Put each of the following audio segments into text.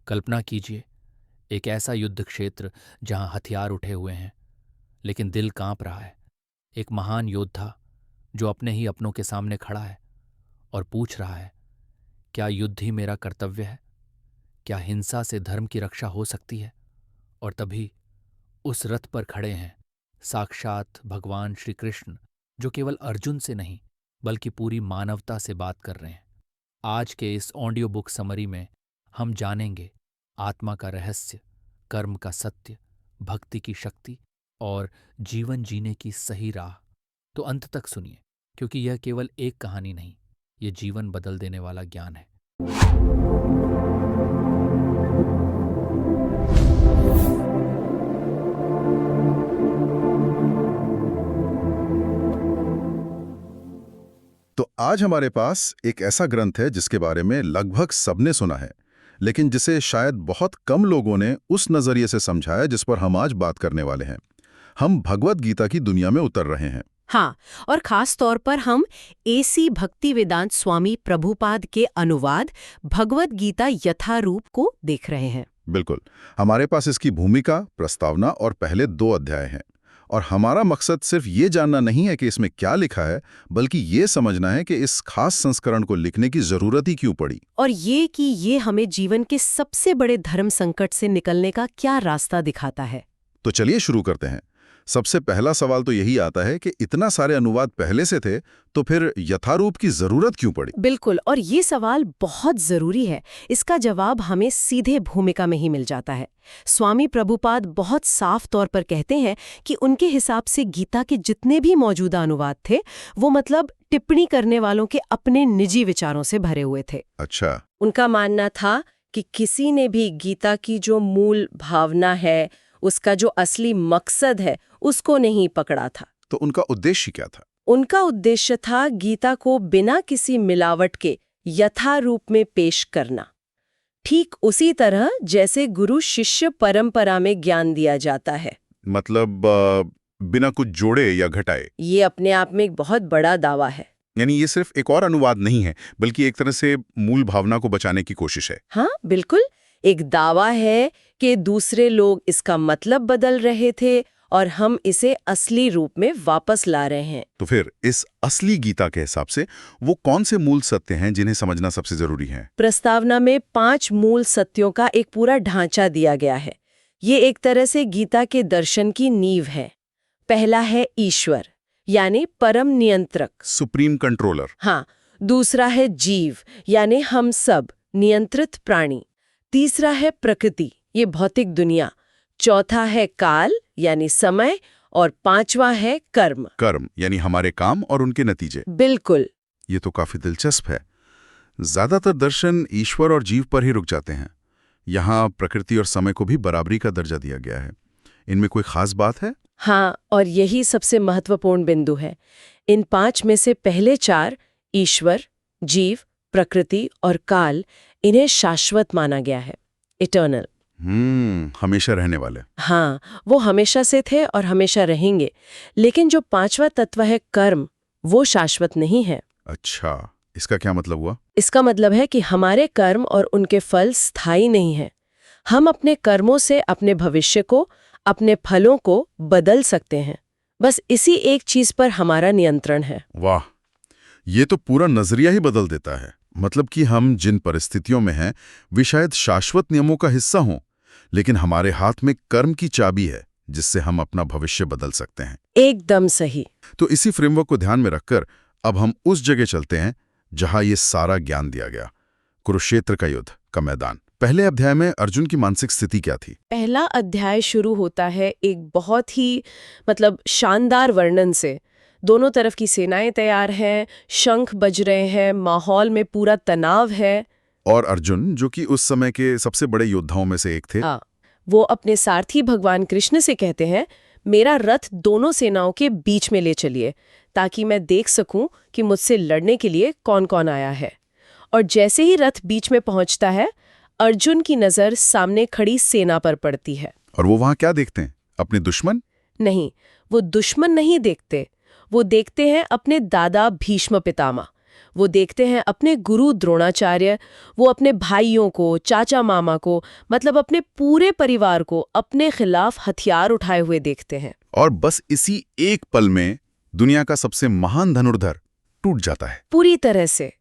कल्पना कीजिए, एक ऐसा युद्ध क्षेत्र जहां हथियार उठे हुए हैं लेकिन दिल कांप रहा है। एक महान योद्धा जो अपने ही अपनों के सामने खड़ा है और पूछ रहा है, क्या युद्ध ही मेरा कर्तव्य है? क्या हिंसा से धर्म की रक्षा हो सकती है? और तभी उस रथ पर खड़े हैं साक्षात भगवान श्री कृष्ण, जो केवल अर्जुन से नहीं बल्कि पूरी मानवता से बात कर रहे हैं। आज के इस ऑडियो बुक समरी में हम जानेंगे आत्मा का रहस्य, कर्म का सत्य, भक्ति की शक्ति और जीवन जीने की सही राह। तो अंत तक सुनिए, क्योंकि यह केवल एक कहानी नहीं, ये जीवन बदल देने वाला ज्ञान है। तो आज हमारे पास एक ऐसा ग्रंथ है जिसके बारे में लगभग सबने सुना है, लेकिन जिसे शायद बहुत कम लोगों ने उस नजरिए से समझा है जिस पर हम आज बात करने वाले हैं। हम भगवद गीता की दुनिया में उतर रहे हैं। हाँ, और खास तौर पर हम एसी भक्तिवेदांत स्वामी प्रभुपाद के अनुवाद भगवद गीता यथारूप को देख रहे हैं। बिल्कुल, हमारे पास इसकी भूमिका, प्रस्तावना और पहले 2 अध्याय हैं। और हमारा मकसद सिर्फ ये जानना नहीं है कि इसमें क्या लिखा है, बल्कि ये समझना है कि इस खास संस्करण को लिखने की जरूरत ही क्यों पड़ी, और ये कि ये हमें जीवन के सबसे बड़े धर्म संकट से निकलने का क्या रास्ता दिखाता है। तो चलिए शुरू करते हैं। सबसे पहला सवाल तो यही आता है कि इतना सारे अनुवाद पहले से थे, तो फिर यथारूप की जरूरत क्यों पड़ी? बिल्कुल, और ये सवाल बहुत जरूरी है। इसका जवाब हमें सीधे भूमिका में ही मिल जाता है। स्वामी प्रभुपाद बहुत साफ तौर पर कहते हैं कि उनके हिसाब से गीता के जितने भी मौजूदा अनुवाद थे, वो मतलब टिप्पणी करने वालों के अपने निजी विचारों से भरे हुए थे। अच्छा। उनका मानना था कि किसी ने भी गीता की जो मूल भावना है, उसका जो असली मकसद है, उसको नहीं पकड़ा था। तो उनका उद्देश्य क्या था? उनका उद्देश्य था गीता को बिना किसी मिलावट के यथारूप में पेश करना, ठीक उसी तरह जैसे गुरु शिष्य परंपरा में ज्ञान दिया जाता है। मतलब बिना कुछ जोड़े या घटाए। ये अपने आप में एक बहुत बड़ा दावा है। यानी ये सिर्फ एक और अनुवाद नहीं है, बल्कि एक तरह से मूल भावना को बचाने की कोशिश है। हाँ बिल्कुल, एक दावा है कि दूसरे लोग इसका मतलब बदल रहे थे और हम इसे असली रूप में वापस ला रहे हैं। तो फिर इस असली गीता के हिसाब से वो कौन से मूल सत्य हैं जिन्हें समझना सबसे जरूरी है? प्रस्तावना में 5 मूल सत्यों का एक पूरा ढांचा दिया गया है। ये एक तरह से गीता के दर्शन की नींव है। पहला है ईश्वर, यानी परम नियंत्रक, सुप्रीम कंट्रोलर। हाँ। दूसरा है जीव, यानी हम सब, नियंत्रित प्राणी। तीसरा है प्रकृति, ये भौतिक दुनिया। चौथा है काल, यानी समय। और 5वां है कर्म, कर्म यानी हमारे काम और उनके नतीजे। बिल्कुल। ये तो काफी दिलचस्प है। ज्यादातर दर्शन ईश्वर और जीव पर ही रुक जाते हैं। यहाँ प्रकृति और समय को भी बराबरी का दर्जा दिया गया है। इनमें कोई खास बात है? हाँ, और यही सबसे महत्वपूर्ण बिंदु है। इन 5 में से पहले 4, ईश्वर, जीव, प्रकृति और काल, इन्हें शाश्वत माना गया है, इटर्नल। हमेशा रहने वाले। हाँ, वो हमेशा से थे और हमेशा रहेंगे। लेकिन जो 5वां तत्व है कर्म, वो शाश्वत नहीं है। अच्छा, इसका क्या मतलब हुआ? इसका मतलब है कि हमारे कर्म और उनके फल स्थायी नहीं हैं। हम अपने कर्मों से अपने भविष्य को, अपने फलों को बदल सकते हैं। बस इसी एक चीज पर हमारा नियंत्रण है। वाह, ये तो पूरा नजरिया ही बदल देता है। मतलब कि हम जिन परिस्थितियों में हैं, वे शायद शाश्वत नियमों का हिस्सा हों, लेकिन हमारे हाथ में कर्म की चाबी है जिससे हम अपना भविष्य बदल सकते हैं। एकदम सही। तो इसी फ्रेमवर्क को ध्यान में रखकर अब हम उस जगह चलते हैं जहां ये सारा ज्ञान दिया गया, कुरुक्षेत्र का युद्ध का मैदान। पहले अध्याय में अर्जुन की मानसिक स्थिति क्या थी? पहला अध्याय शुरू होता है एक बहुत ही शानदार वर्णन से। दोनों तरफ की सेनाएं तैयार हैं, शंख बज रहे हैं, माहौल में पूरा तनाव है। और अर्जुन, जो कि उस समय के सबसे बड़े योद्धाओं में से एक थे, हाँ, वो अपने सारथी भगवान कृष्ण से कहते हैं, मेरा रथ दोनों सेनाओं के बीच में ले चलिए ताकि मैं देख सकूं कि मुझसे लड़ने के लिए कौन कौन आया है। और जैसे ही रथ बीच में पहुंचता है, अर्जुन की नजर सामने खड़ी सेना पर पड़ती है। और वो वहां क्या देखते हैं? अपने दुश्मन? नहीं, वो दुश्मन नहीं देखते। वो देखते हैं अपने दादा भीष्म पितामह। वो देखते हैं अपने गुरु द्रोणाचार्य, वो अपने भाइयों को, चाचा मामा को, मतलब अपने पूरे परिवार को अपने खिलाफ हथियार उठाए हुए देखते हैं। और बस इसी एक पल में दुनिया का सबसे महान धनुर्धर टूट जाता है। पूरी तरह से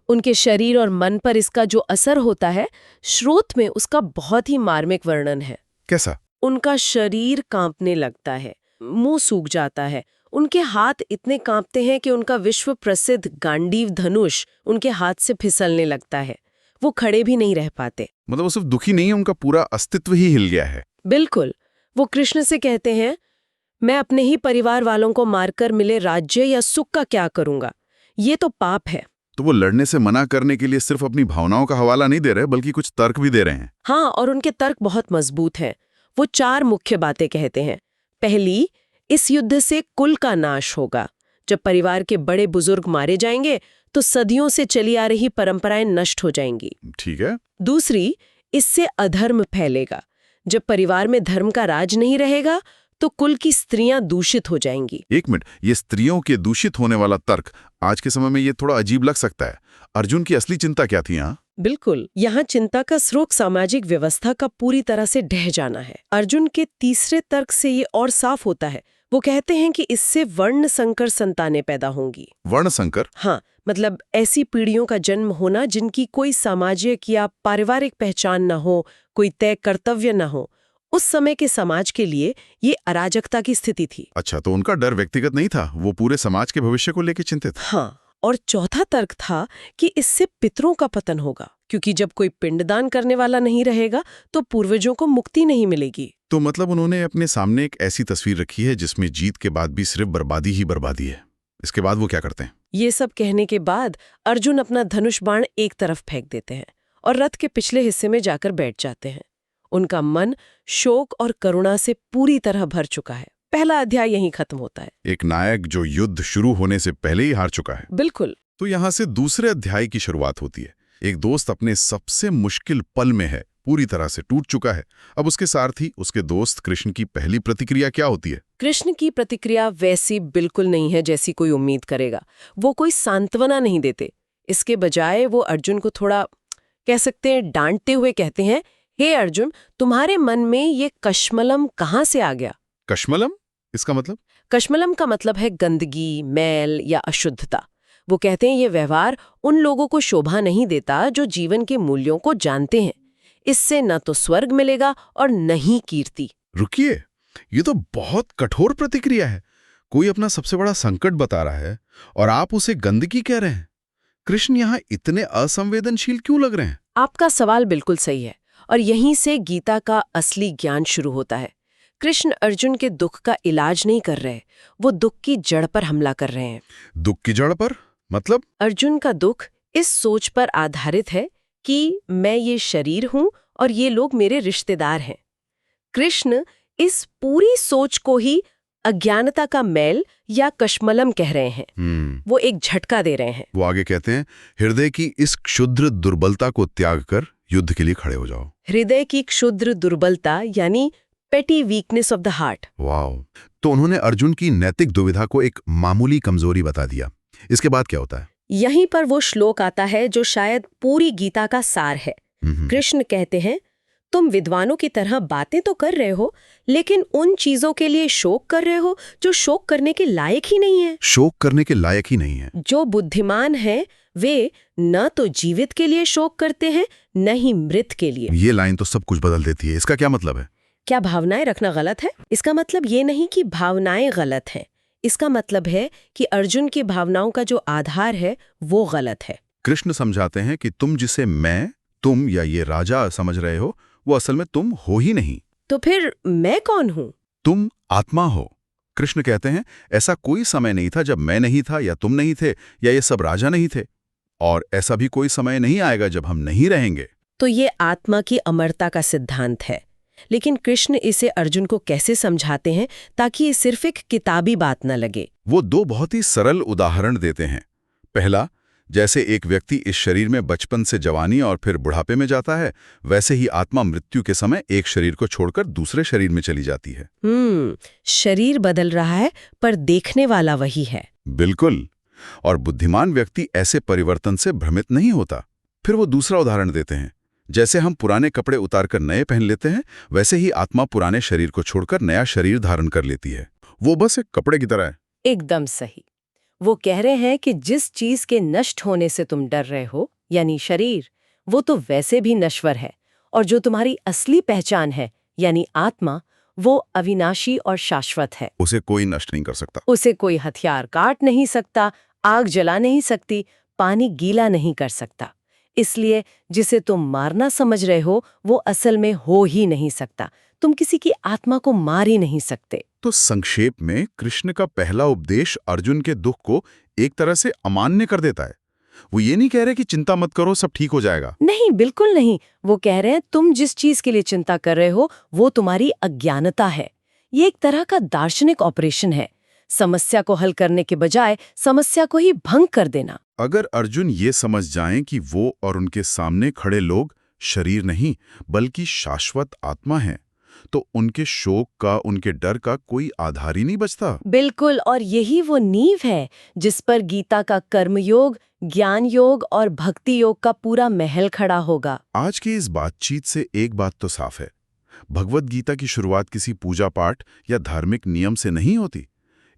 उनके शरीर और मन पर इसका जो असर होता है, स्रोत में उसका बहुत ही मार्मिक वर्णन है। कैसा? उनका शरीर कांपने लगता है, मुंह सूख जाता है, उनके हाथ इतने कांपते हैं कि उनका विश्व प्रसिद्ध गांडीव धनुष उनके हाथ से फिसलने लगता है। वो खड़े भी नहीं रह पाते। मतलब वो सिर्फ दुखी नहीं है, उनका पूरा अस्तित्व ही हिल गया है। बिल्कुल। वो कृष्ण से कहते हैं, मैं अपने ही परिवार वालों को मारकर मिले राज्य या सुख का क्या करूंगा? ये तो पाप है। तो वो लड़ने से मना करने के लिए सिर्फ अपनी भावनाओं का हवाला नहीं दे रहे, बल्कि कुछ तर्क भी दे रहे हैं। हाँ, और उनके तर्क बहुत मजबूत हैं। वो 4 मुख्य बातें कहते हैं। पहली, इस युद्ध से कुल का नाश होगा। जब परिवार के बड़े बुजुर्ग मारे जाएंगे तो सदियों से चली आ रही परंपराएं नष्ट हो जाएंगी। ठीक है। दूसरी, इससे अधर्म फैलेगा। जब परिवार में धर्म का राज नहीं रहेगा तो कुल की स्त्रियां दूषित हो जाएंगी। एक मिनट, ये स्त्रियों के दूषित होने वाला तर्क आज के समय में ये थोड़ा अजीब लग सकता है। अर्जुन की असली चिंता क्या थी यहाँ? बिल्कुल, यहाँ चिंता का स्रोत सामाजिक व्यवस्था का पूरी तरह से ढह जाना है। अर्जुन के तीसरे तर्क से ये और साफ होता है। वो कहते हैं कि इससे वर्ण संकर संतानें पैदा होंगी। वर्ण संकर? हाँ, मतलब ऐसी पीढ़ियों का जन्म होना जिनकी कोई सामाजिक या पारिवारिक पहचान न हो, कोई तय कर्तव्य न हो। उस समय के समाज के लिए ये अराजकता की स्थिति थी। अच्छा, तो उनका डर व्यक्तिगत नहीं था, वो पूरे समाज के भविष्य को लेकर चिंतित। हाँ, और चौथा तर्क था कि इससे पितरों का पतन होगा, क्योंकि जब कोई पिंडदान करने वाला नहीं रहेगा तो पूर्वजों को मुक्ति नहीं मिलेगी। तो मतलब उन्होंने अपने सामने एक ऐसी तस्वीर रखी है जिसमें जीत के बाद भी सिर्फ बर्बादी ही बर्बादी है। इसके बाद वो क्या करते हैं? ये सब कहने के बाद अर्जुन अपना धनुष बाण एक तरफ फेंक देते हैं और रथ के पिछले हिस्से में जाकर बैठ जाते हैं। उनका मन शोक और करुणा से पूरी तरह भर चुका है। पहला अध्याय यहीं खत्म होता है। एक नायक जो युद्ध शुरू होने से पहले ही हार चुका है। बिल्कुल। तो यहाँ से दूसरे अध्याय की शुरुआत होती है। एक दोस्त अपने सबसे मुश्किल पल में है, पूरी तरह से टूट चुका है। अब उसके सारथी, उसके दोस्त कृष्ण की पहली प्रतिक्रिया क्या होती है? कृष्ण की प्रतिक्रिया वैसी बिल्कुल नहीं है जैसी कोई उम्मीद करेगा। वो कोई सांत्वना नहीं देते। इसके बजाय वो अर्जुन को थोड़ा, कह सकते हैं, डांटते हुए कहते हैं, हे अर्जुन, तुम्हारे मन में ये कश्मलम कहाँ से आ गया? कश्मलम? इसका मतलब? कश्मलम का मतलब है गंदगी, मैल या अशुद्धता। वो कहते हैं ये व्यवहार उन लोगों को शोभा नहीं देता जो जीवन के मूल्यों को जानते हैं। इससे न तो स्वर्ग मिलेगा और न ही कीर्ति। रुकिए, ये तो बहुत कठोर प्रतिक्रिया है। कोई अपना सबसे बड़ा संकट बता रहा है और आप उसे गंदगी कह रहे हैं। कृष्ण यहाँ इतने असंवेदनशील क्यों लग रहे हैं? आपका सवाल बिल्कुल सही है, और यहीं से गीता का असली ज्ञान शुरू होता है। कृष्ण अर्जुन के दुख का इलाज नहीं कर रहे, वो दुख की जड़ पर हमला कर रहे हैं। दुख की जड़ पर? मतलब? अर्जुन का दुख इस सोच पर आधारित है कि मैं ये शरीर हूं और ये लोग मेरे रिश्तेदार हैं। कृष्ण इस पूरी सोच को ही अज्ञानता का मैल या कश्मलम कह रहे हैं। वो एक झटका दे रहे हैं। वो आगे कहते हैं, हृदय की इस क्षुद्र दुर्बलता को त्याग कर युद्ध के लिए खड़े हो जाओ। हृदय की क्षुद्र दुर्बलता यानी पेटी weakness of the heart. Wow! तो उन्होंने अर्जुन की नैतिक दुविधा को एक मामूली कमजोरी बता दिया। इसके बाद क्या होता है? यहीं पर वो श्लोक आता है जो शायद पूरी गीता का सार है। कृष्ण कहते हैं, तुम विद्वानों की तरह बातें तो कर रहे हो, लेकिन उन चीजों के लिए शोक कर रहे हो जो शोक करने के लायक ही नहीं है। शोक करने के लायक ही नहीं है। जो बुद्धिमान है वे न तो जीवित के लिए शोक करते हैं, न ही मृत के लिए। ये लाइन तो सब कुछ बदल देती है। इसका क्या मतलब है? क्या भावनाएं रखना गलत है? इसका मतलब ये नहीं कि भावनाएं गलत हैं। इसका मतलब है कि अर्जुन की भावनाओं का जो आधार है वो गलत है। कृष्ण समझाते हैं कि तुम जिसे मैं, तुम या ये राजा समझ रहे हो, वो असल में तुम हो ही नहीं। तो फिर मैं कौन हूं? तुम आत्मा हो। कृष्ण कहते हैं, ऐसा कोई समय नहीं था जब मैं नहीं था या तुम नहीं थे या ये सब राजा नहीं थे, और ऐसा भी कोई समय नहीं आएगा जब हम नहीं रहेंगे। तो ये आत्मा की अमरता का सिद्धांत है। लेकिन कृष्ण इसे अर्जुन को कैसे समझाते हैं ताकि ये सिर्फ एक किताबी बात न लगे? वो 2 बहुत ही सरल उदाहरण देते हैं। पहला, जैसे एक व्यक्ति इस शरीर में बचपन से जवानी और फिर बुढ़ापे में जाता है, वैसे ही आत्मा मृत्यु के समय एक शरीर को छोड़कर दूसरे शरीर में चली जाती है। शरीर बदल रहा है पर देखने वाला वही है। बिल्कुल। और बुद्धिमान व्यक्ति ऐसे परिवर्तन से भ्रमित नहीं होता। फिर वो दूसरा उदाहरण देते हैं, जैसे हम पुराने कपड़े उतारकर नए पहन लेते हैं, वैसे ही आत्मा पुराने शरीर को छोड़कर नया शरीर धारण कर लेती है। वो बस एक कपड़े की तरह है। एकदम सही। वो कह रहे हैं कि जिस चीज के नष्ट होने से तुम डर रहे हो, यानी शरीर, वो तो वैसे भी नश्वर है, और जो तुम्हारी असली पहचान है, यानी आत्मा, वो अविनाशी और शाश्वत है। उसे कोई नष्ट नहीं कर सकता। उसे कोई हथियार काट नहीं सकता, आग जला नहीं सकती, पानी गीला नहीं कर सकता। इसलिए जिसे तुम मारना समझ रहे हो, वो असल में हो ही नहीं सकता। तुम किसी की आत्मा को मार ही नहीं सकते। तो संक्षेप में कृष्ण का पहला उपदेश अर्जुन के दुख को एक तरह से अमान्य कर देता है। वो ये नहीं कह रहे कि चिंता मत करो, सब ठीक हो जाएगा। नहीं, बिल्कुल नहीं। वो कह रहे हैं तुम जिस चीज के लिए चिंता कर रहे हो वो तुम्हारी अज्ञानता है। ये एक तरह का दार्शनिक ऑपरेशन है, समस्या को हल करने के बजाय समस्या को ही भंग कर देना। अगर अर्जुन ये समझ जाएं कि वो और उनके सामने खड़े लोग शरीर नहीं बल्कि शाश्वत आत्मा हैं, तो उनके शोक का, उनके डर का कोई आधार ही नहीं बचता। बिल्कुल, और यही वो नींव है जिस पर गीता का कर्मयोग, ज्ञान योग और भक्ति योग का पूरा महल खड़ा होगा। आज की इस बातचीत से एक बात तो साफ है, भगवत गीता की शुरुआत किसी पूजा पाठ या धार्मिक नियम से नहीं होती।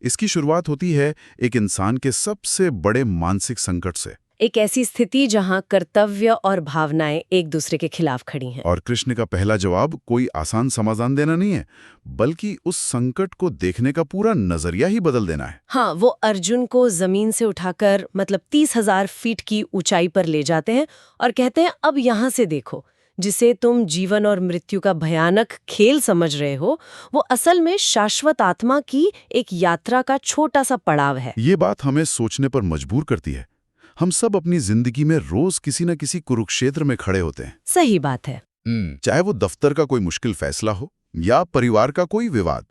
इसकी शुरुआत होती है एक इंसान के सबसे बड़े मानसिक संकट से। एक ऐसी स्थिति जहां कर्तव्य और भावनाएं एक दूसरे के खिलाफ खड़ी हैं। और कृष्ण का पहला जवाब कोई आसान समाधान देना नहीं है, बल्कि उस संकट को देखने का पूरा नजरिया ही बदल देना है। हाँ, वो अर्जुन को जमीन से उठाकर 30,000 फीट की ऊंचाई पर ले जाते हैं और कहते हैं अब यहाँ से देखो, जिसे तुम जीवन और मृत्यु का भयानक खेल समझ रहे हो, वो असल में शाश्वत आत्मा की एक यात्रा का छोटा सा पड़ाव है। ये बात हमें सोचने पर मजबूर करती है। हम सब अपनी जिंदगी में रोज किसी न किसी कुरुक्षेत्र में खड़े होते हैं। सही बात है। चाहे वो दफ्तर का कोई मुश्किल फैसला हो या परिवार का कोई विवाद,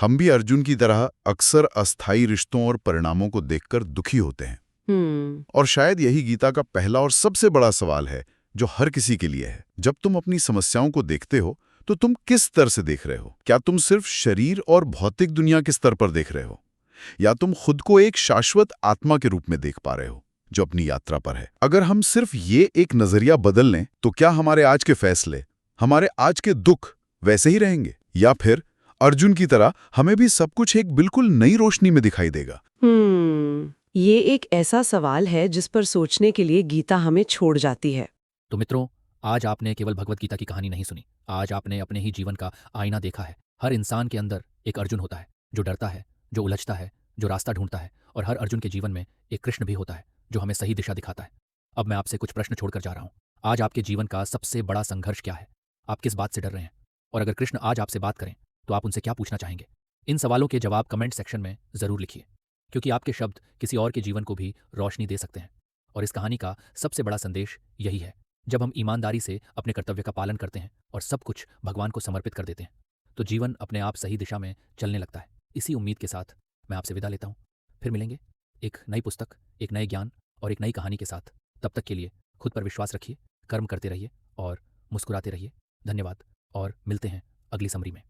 हम भी अर्जुन की तरह अक्सर अस्थायी रिश्तों और परिणामों को देखकर दुखी होते हैं। और शायद यही गीता का पहला और सबसे बड़ा सवाल है जो हर किसी के लिए है। जब तुम अपनी समस्याओं को देखते हो तो तुम किस स्तर से देख रहे हो? क्या तुम सिर्फ शरीर और भौतिक दुनिया के स्तर पर देख रहे हो, या तुम खुद को एक शाश्वत आत्मा के रूप में देख पा रहे हो जो अपनी यात्रा पर है? अगर हम सिर्फ ये एक नजरिया बदल लें तो क्या हमारे आज के फैसले, हमारे आज के दुख वैसे ही रहेंगे, या फिर अर्जुन की तरह हमें भी सब कुछ एक बिल्कुल नई रोशनी में दिखाई देगा? ये एक ऐसा सवाल है जिस पर सोचने के लिए गीता हमें छोड़ जाती है। तो मित्रों, आज आपने केवल भगवत गीता की कहानी नहीं सुनी, आज आपने अपने ही जीवन का आईना देखा है। हर इंसान के अंदर एक अर्जुन होता है, जो डरता है, जो उलझता है, जो रास्ता ढूंढता है, और हर अर्जुन के जीवन में एक कृष्ण भी होता है जो हमें सही दिशा दिखाता है। अब मैं आपसे कुछ प्रश्न छोड़कर जा रहा हूँ। आज आपके जीवन का सबसे बड़ा संघर्ष क्या है? आप किस बात से डर रहे हैं? और अगर कृष्ण आज आपसे बात करें तो आप उनसे क्या पूछना चाहेंगे? इन सवालों के जवाब कमेंट सेक्शन में ज़रूर लिखिए, क्योंकि आपके शब्द किसी और के जीवन को भी रोशनी दे सकते हैं। और इस कहानी का सबसे बड़ा संदेश यही है, जब हम ईमानदारी से अपने कर्तव्य का पालन करते हैं और सब कुछ भगवान को समर्पित कर देते हैं, तो जीवन अपने आप सही दिशा में चलने लगता है। इसी उम्मीद के साथ मैं आपसे विदा लेता हूँ। फिर मिलेंगे एक नई पुस्तक, एक नए ज्ञान और एक नई कहानी के साथ। तब तक के लिए खुद पर विश्वास रखिए, कर्म करते रहिए और मुस्कुराते रहिए। धन्यवाद, और मिलते हैं अगली समरी में।